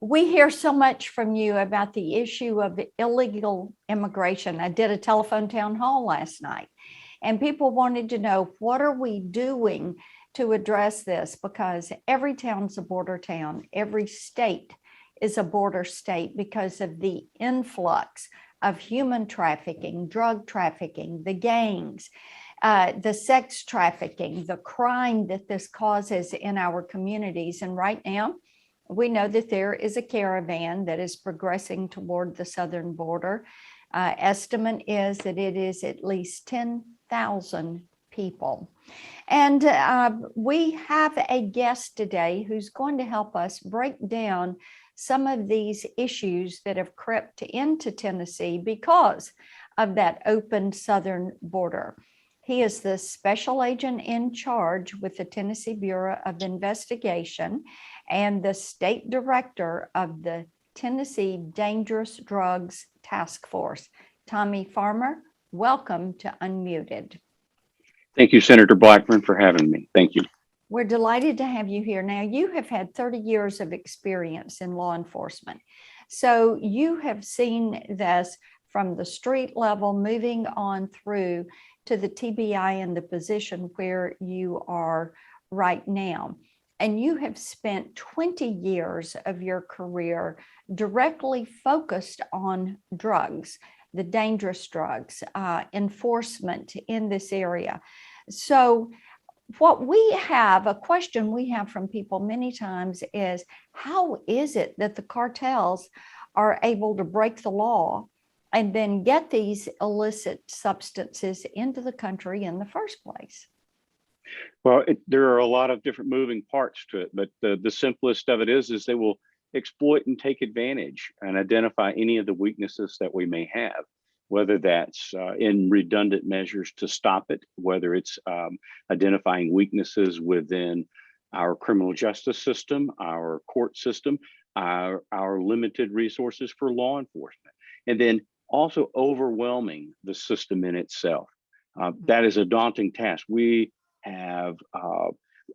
We hear so much from you about the issue of illegal immigration. I did a telephone town hall last night, and people wanted to know, what are we doing to address this? Because every town's a border town, every state is a border state because of the influx of human trafficking, drug trafficking, the gangs, the sex trafficking, the crime that this causes in our communities. And right now, we know that there is a caravan that is progressing toward the southern border. Estimate is that it is at least 10,000 people. And we have a guest today who's going to help us break down some of these issues that have crept into Tennessee because of that open southern border. He is the special agent in charge with the Tennessee Bureau of Investigation and the state director of the Tennessee Dangerous Drugs Task Force. Tommy Farmer, welcome to Unmuted. Thank you, Senator Blackburn, for having me. Thank you. We're delighted to have you here. Now, you have had 30 years of experience in law enforcement. So you have seen this from the street level, moving on through to the TBI and the position where you are right now. And you have spent 20 years of your career directly focused on drugs, the dangerous drugs, enforcement in this area. So a question we have from people many times is, how is it that the cartels are able to break the law and then get these illicit substances into the country in the first place? Well, there are a lot of different moving parts to it, but the simplest of it is they will exploit and take advantage and identify any of the weaknesses that we may have, whether that's in redundant measures to stop it, whether it's identifying weaknesses within our criminal justice system, our court system, our limited resources for law enforcement, and then also overwhelming the system in itself. That is a daunting task. We have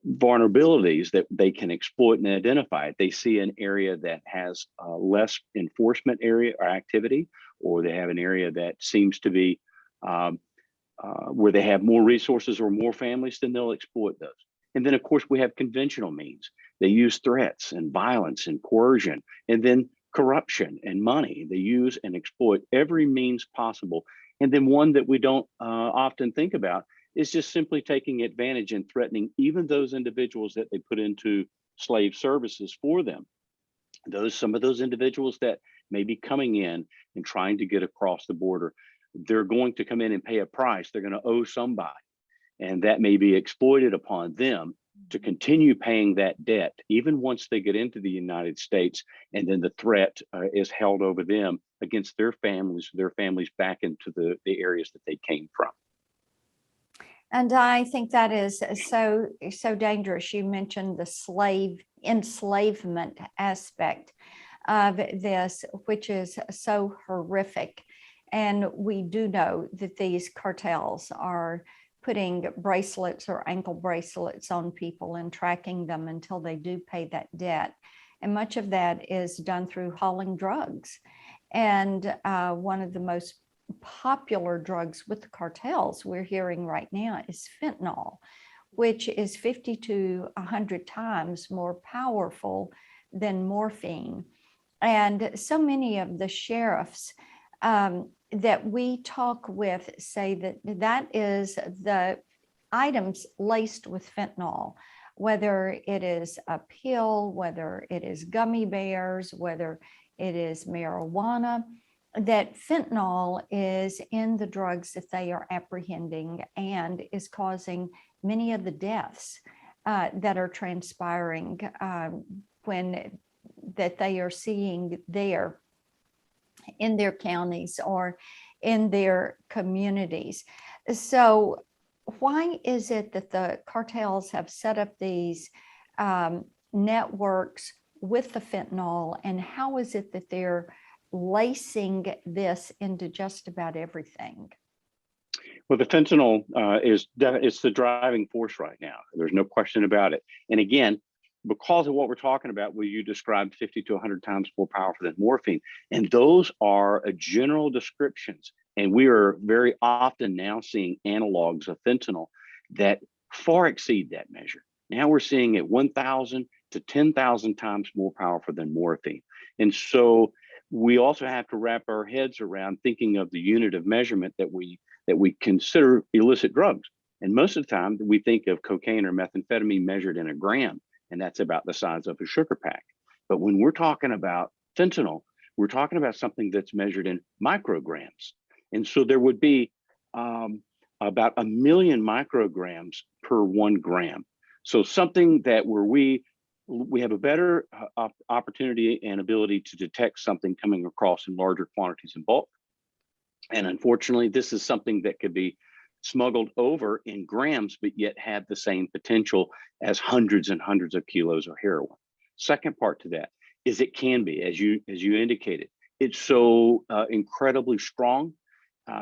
vulnerabilities that they can exploit and identify. They see an area that has less enforcement area or activity, or they have an area that seems to be where they have more resources or more families, then they'll exploit those. And then, of course, we have conventional means. They use threats and violence and coercion, and then corruption and money. They use and exploit every means possible. And then one that we don't often think about is just simply taking advantage and threatening even those individuals that they put into slave services for them. Some of those individuals that may be coming in and trying to get across the border, they're going to come in and pay a price. They're going to owe somebody, and that may be exploited upon them to continue paying that debt, even once they get into the United States, and then the threat is held over them against their families back into the areas that they came from. And I think that is so dangerous. You mentioned the enslavement aspect of this, which is so horrific. And we do know that these cartels are putting bracelets or ankle bracelets on people and tracking them until they do pay that debt. And much of that is done through hauling drugs. And one of the most popular drugs with the cartels we're hearing right now is fentanyl, which is 50 to 100 times more powerful than morphine. And so many of the sheriffs that we talk with say that is the items laced with fentanyl, whether it is a pill, whether it is gummy bears, whether it is marijuana, that fentanyl is in the drugs that they are apprehending and is causing many of the deaths that are transpiring that they are seeing there in their counties or in their communities. So why is it that the cartels have set up these networks with the fentanyl, and how is it that they're lacing this into just about everything? Well, the fentanyl it's the driving force right now. There's no question about it. And again, because of what we're talking about, where you described 50 to 100 times more powerful than morphine. And those are general descriptions. And we are very often now seeing analogs of fentanyl that far exceed that measure. Now we're seeing it 1,000 to 10,000 times more powerful than morphine. And so we also have to wrap our heads around thinking of the unit of measurement that we consider illicit drugs. And most of the time we think of cocaine or methamphetamine measured in a gram, and that's about the size of a sugar pack. But when we're talking about fentanyl, we're talking about something that's measured in micrograms. And so there would be about 1 million micrograms per 1 gram. So something that where we have a better opportunity and ability to detect something coming across in larger quantities in bulk. And unfortunately, this is something that could be smuggled over in grams, but yet have the same potential as hundreds and hundreds of kilos of heroin. Second part to that is it can be, as you indicated, it's so incredibly strong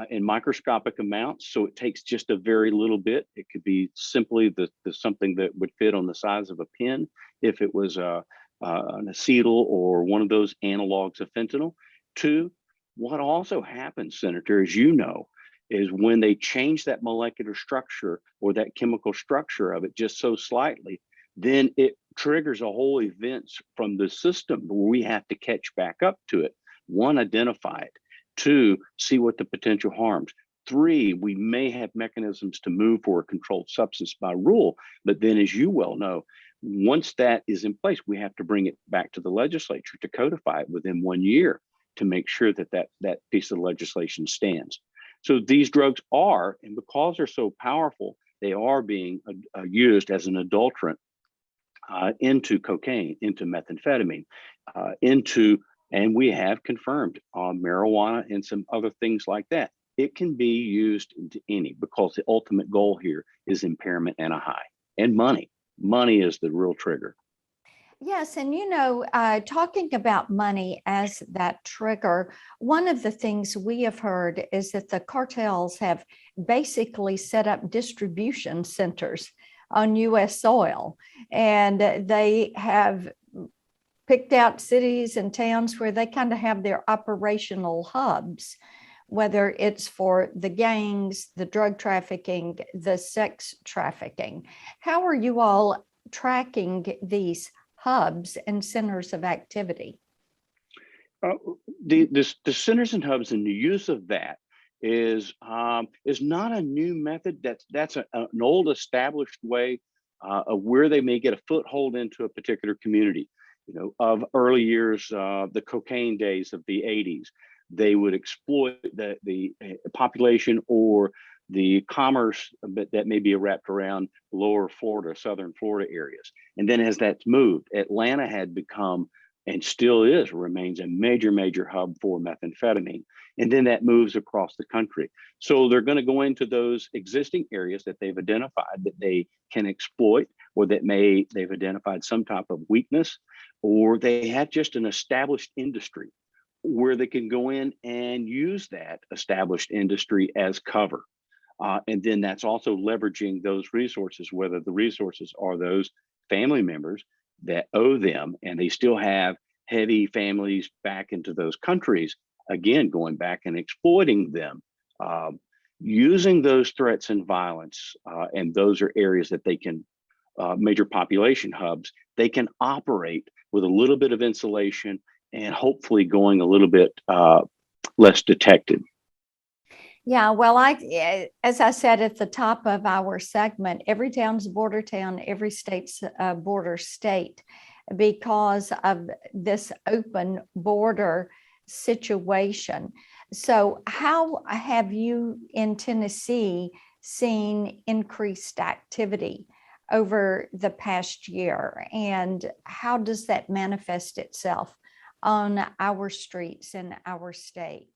in microscopic amounts. So it takes just a very little bit. It could be simply the something that would fit on the size of a pin if it was an acetyl or one of those analogs of fentanyl. Two, what also happens, Senator, as you know, is when they change that molecular structure or that chemical structure of it just so slightly, then it triggers a whole event from the system where we have to catch back up to it. One, identify it. Two, see what the potential harms. Three, we may have mechanisms to move for a controlled substance by rule, but then as you well know, once that is in place, we have to bring it back to the legislature to codify it within 1 year to make sure that that piece of legislation stands. So these drugs are, and because they're so powerful, they are being used as an adulterant into cocaine, into methamphetamine, and we have confirmed marijuana and some other things like that. It can be used into any, because the ultimate goal here is impairment and a high, and money. Money is the real trigger. Yes, and talking about money as that trigger, one of the things we have heard is that the cartels have basically set up distribution centers on US soil, and they have picked out cities and towns where they kind of have their operational hubs, whether it's for the gangs, the drug trafficking, the sex trafficking. How are you all tracking these hubs and centers of activity? The centers and hubs and the use of that is not a new method. That's an old established way of where they may get a foothold into a particular community. Of early years, the cocaine days of the 80s, they would exploit the population or the commerce that may be wrapped around lower Florida, southern Florida areas. And then as that's moved, Atlanta had become, and still remains a major hub for methamphetamine. And then that moves across the country. So they're going to go into those existing areas that they've identified that they can exploit, or that they've identified some type of weakness, or they have just an established industry where they can go in and use that established industry as cover. And then that's also leveraging those resources, whether the resources are those family members that owe them, and they still have heavy families back into those countries, again, going back and exploiting them, using those threats and violence. And those are areas that they can, major population hubs, they can operate with a little bit of insulation and hopefully going a little bit less detected. Yeah, well, as I said at the top of our segment, every town's a border town, every state's a border state, because of this open border situation. So how have you in Tennessee seen increased activity over the past year? And how does that manifest itself on our streets in our state?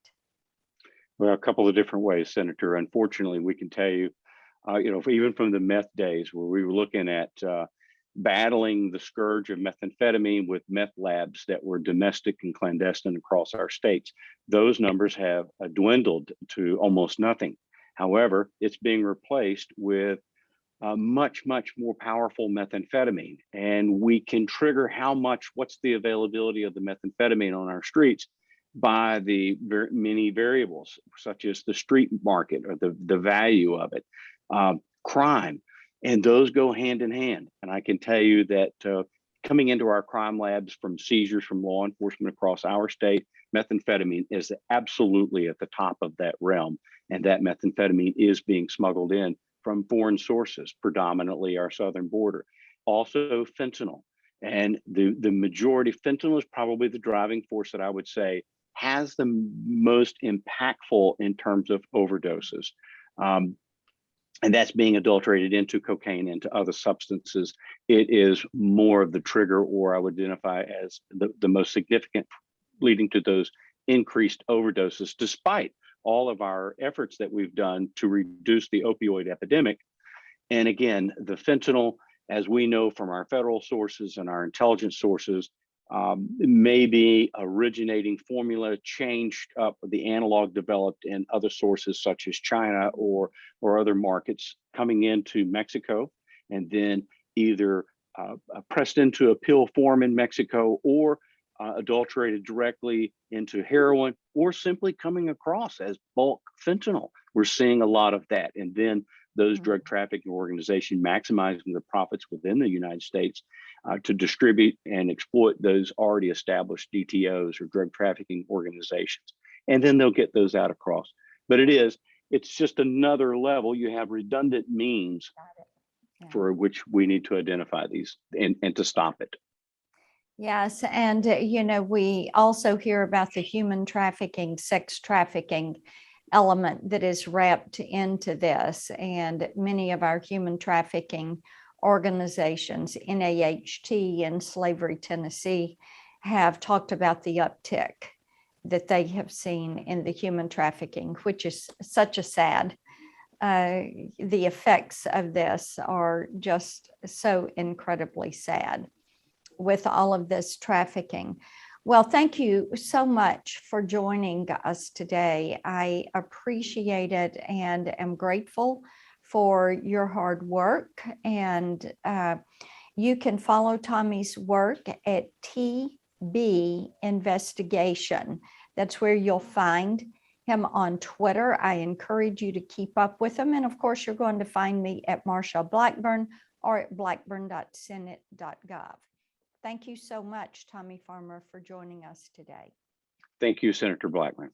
Well, a couple of different ways, Senator. Unfortunately, we can tell you, even from the meth days where we were looking at battling the scourge of methamphetamine with meth labs that were domestic and clandestine across our states, those numbers have dwindled to almost nothing. However, it's being replaced with much more powerful methamphetamine, and we can trigger what's the availability of the methamphetamine on our streets by the many variables, such as the street market or the value of it, crime, and those go hand in hand. And I can tell you that coming into our crime labs from seizures from law enforcement across our state, methamphetamine is absolutely at the top of that realm, and that methamphetamine is being smuggled in from foreign sources, predominantly our southern border. Also fentanyl, and the majority, fentanyl is probably the driving force that I would say has the most impactful in terms of overdoses. And that's being adulterated into cocaine, into other substances. It is more of the trigger, or I would identify as the most significant, leading to those increased overdoses, despite all of our efforts that we've done to reduce the opioid epidemic. And again, the fentanyl, as we know from our federal sources and our intelligence sources, may be originating formula changed up, the analog developed in other sources such as China or other markets coming into Mexico, and then either pressed into a pill form in Mexico, or adulterated directly into heroin, or simply coming across as bulk fentanyl. We're seeing a lot of that. And then those drug trafficking organizations maximizing the profits within the United States to distribute and exploit those already established DTOs or drug trafficking organizations. And then they'll get those out across. But it's just another level. You have redundant means for which we need to identify these and to stop it. Yes, and we also hear about the human trafficking, sex trafficking element that is wrapped into this. And many of our human trafficking organizations, NAHT and Slavery Tennessee, have talked about the uptick that they have seen in the human trafficking, which is such a sad. The effects of this are just so incredibly sad with all of this trafficking. Well, thank you so much for joining us today. I appreciate it and am grateful for your hard work. And you can follow Tommy's work at TB Investigation. That's where you'll find him on Twitter. I encourage you to keep up with him. And of course, you're going to find me at Marsha Blackburn or at blackburn.senate.gov. Thank you so much, Tommy Farmer, for joining us today. Thank you, Senator Blackburn.